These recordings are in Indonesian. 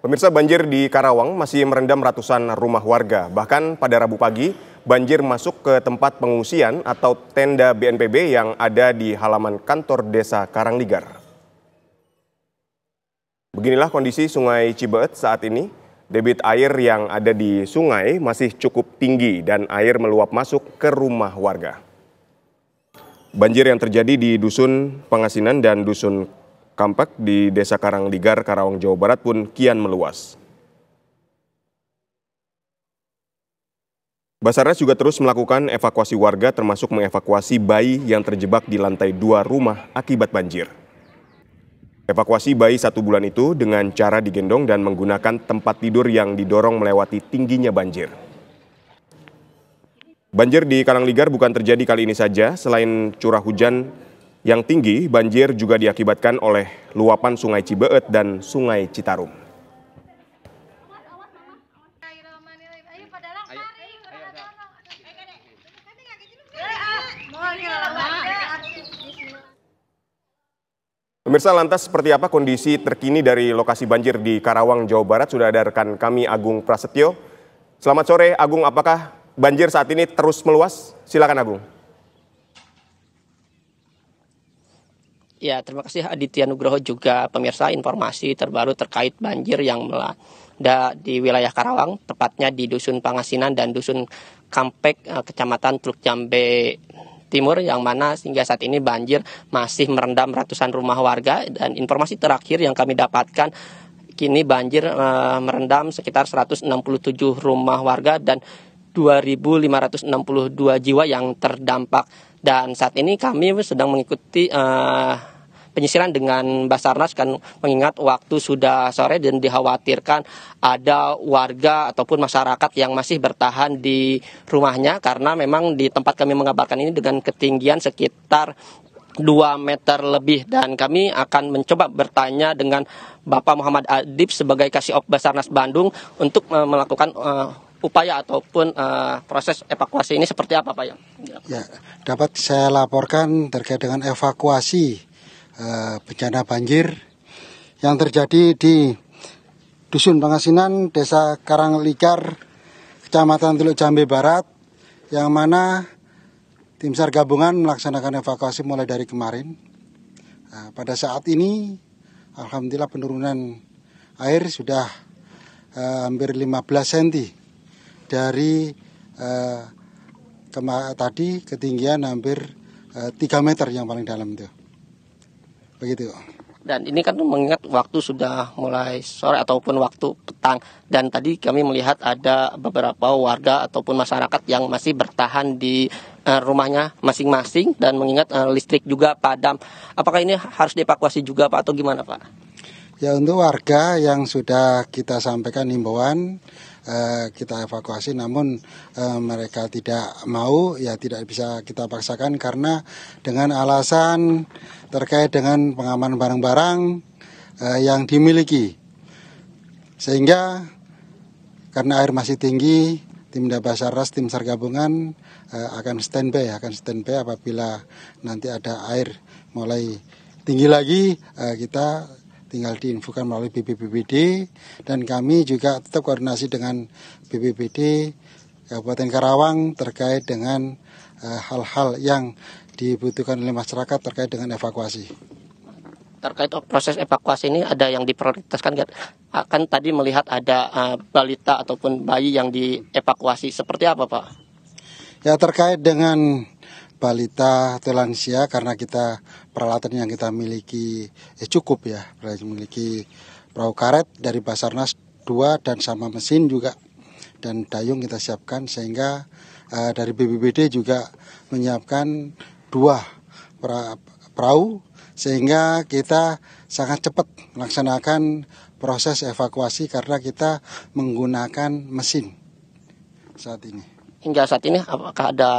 Pemirsa, banjir di Karawang masih merendam ratusan rumah warga. Bahkan pada Rabu pagi, banjir masuk ke tempat pengungsian atau tenda BNPB yang ada di halaman kantor desa Karangligar. Beginilah kondisi Sungai Cibeet saat ini. Debit air yang ada di sungai masih cukup tinggi dan air meluap masuk ke rumah warga. Banjir yang terjadi di Dusun Pangasinan dan Dusun Kampek di Desa Karangligar, Karawang, Jawa Barat pun kian meluas. Basarnas juga terus melakukan evakuasi warga termasuk mengevakuasi bayi yang terjebak di lantai 2 rumah akibat banjir. Evakuasi bayi 1 bulan itu dengan cara digendong dan menggunakan tempat tidur yang didorong melewati tingginya banjir. Banjir di Karangligar bukan terjadi kali ini saja. Selain curah hujan yang tinggi, banjir juga diakibatkan oleh luapan Sungai Cibeet dan Sungai Citarum. Pemirsa, lantas seperti apa kondisi terkini dari lokasi banjir di Karawang, Jawa Barat? Sudah ada rekan kami Agung Prasetyo. Selamat sore Agung, apakah banjir saat ini terus meluas? Silakan Agung. Ya, terima kasih Aditya Nugroho. Juga pemirsa, informasi terbaru terkait banjir yang melanda di wilayah Karawang, tepatnya di Dusun Pangasinan dan Dusun Kampek, Kecamatan Teluk Jambe Timur, yang mana hingga saat ini banjir masih merendam ratusan rumah warga. Dan informasi terakhir yang kami dapatkan, kini banjir merendam sekitar 167 rumah warga dan 2.562 jiwa yang terdampak. Dan saat ini kami sedang mengikuti penyisiran dengan Basarnas, kan mengingat waktu sudah sore dan dikhawatirkan ada warga ataupun masyarakat yang masih bertahan di rumahnya, karena memang di tempat kami mengabarkan ini dengan ketinggian sekitar 2 meter lebih. Dan kami akan mencoba bertanya dengan Bapak Muhammad Adib sebagai Kasih Op Basarnas Bandung untuk melakukan upaya ataupun proses evakuasi ini seperti apa, Pak? Ya, dapat saya laporkan terkait dengan evakuasi bencana banjir yang terjadi di Dusun Pangasinan, Desa Karangligar, Kecamatan Teluk Jambe Barat, yang mana tim SAR gabungan melaksanakan evakuasi mulai dari kemarin. Pada saat ini, alhamdulillah penurunan air sudah hampir 15 cm dari tadi ketinggian hampir 3 meter yang paling dalam itu. Begitu. Dan ini kan mengingat waktu sudah mulai sore ataupun waktu petang, dan tadi kami melihat ada beberapa warga ataupun masyarakat yang masih bertahan di rumahnya masing-masing, dan mengingat listrik juga padam. Apakah ini harus dievakuasi juga, Pak, atau gimana, Pak? Ya, untuk warga yang sudah kita sampaikan himbauan, kita evakuasi, namun mereka tidak mau, ya tidak bisa kita paksakan karena dengan alasan terkait dengan pengamanan barang-barang yang dimiliki. Sehingga karena air masih tinggi, tim Basarnas, tim SAR gabungan akan standby apabila nanti ada air mulai tinggi lagi, kita tinggal diinfokan melalui BPBD, dan kami juga tetap koordinasi dengan BPBD Kabupaten Karawang terkait dengan hal-hal yang dibutuhkan oleh masyarakat terkait dengan evakuasi. Terkait proses evakuasi ini ada yang diprioritaskan nggak? Kan tadi melihat ada balita ataupun bayi yang dievakuasi, seperti apa, Pak? Ya, terkait dengan balita atau lansia, karena kita peralatan yang kita miliki cukup ya, memiliki perahu karet dari Basarnas 2 dan sama mesin juga, dan dayung kita siapkan, sehingga dari BPBD juga menyiapkan 2 perahu, sehingga kita sangat cepat melaksanakan proses evakuasi karena kita menggunakan mesin saat ini. Hingga saat ini apakah ada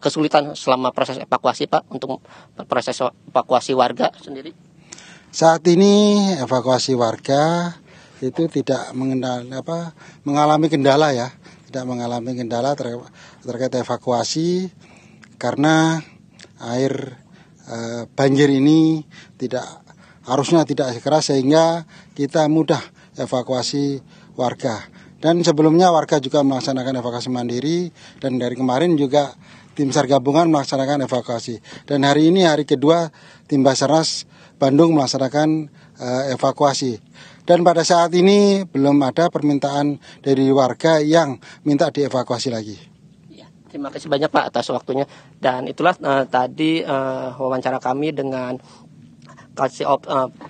kesulitan selama proses evakuasi, Pak, untuk proses evakuasi warga sendiri? Saat ini evakuasi warga itu tidak mengalami kendala ya, terkait evakuasi, karena air banjir ini harusnya tidak keras, sehingga kita mudah evakuasi warga. Dan sebelumnya warga juga melaksanakan evakuasi mandiri, dan dari kemarin juga tim SAR gabungan melaksanakan evakuasi. Dan hari ini hari kedua tim Basarnas Bandung melaksanakan evakuasi. Dan pada saat ini belum ada permintaan dari warga yang minta dievakuasi lagi. Terima kasih banyak Pak atas waktunya. Dan itulah tadi wawancara kami dengan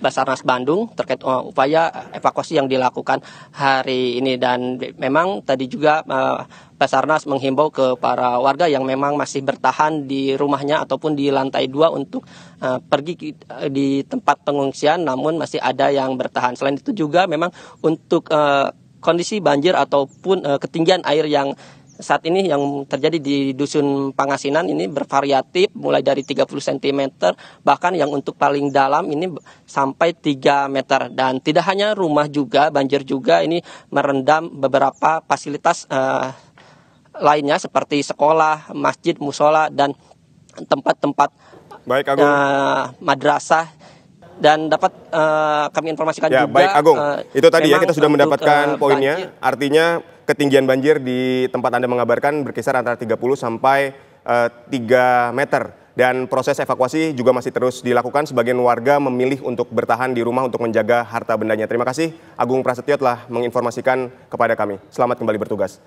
Basarnas Bandung terkait upaya evakuasi yang dilakukan hari ini. Dan memang tadi juga Basarnas menghimbau ke para warga yang memang masih bertahan di rumahnya ataupun di lantai 2 untuk pergi di tempat pengungsian, namun masih ada yang bertahan. Selain itu juga memang untuk kondisi banjir ataupun ketinggian air yang saat ini yang terjadi di Dusun Pangasinan ini bervariatif mulai dari 30 cm, bahkan yang untuk paling dalam ini sampai 3 meter. Dan tidak hanya rumah juga, banjir juga ini merendam beberapa fasilitas lainnya seperti sekolah, masjid, musola, dan tempat-tempat madrasah. Dan dapat kami informasikan juga. Baik Agung, itu tadi ya kita sudah mendapatkan poinnya. Artinya ketinggian banjir di tempat Anda mengabarkan berkisar antara 30 sampai 3 meter. Dan proses evakuasi juga masih terus dilakukan. Sebagian warga memilih untuk bertahan di rumah untuk menjaga harta bendanya. Terima kasih Agung Prasetyo telah menginformasikan kepada kami. Selamat kembali bertugas.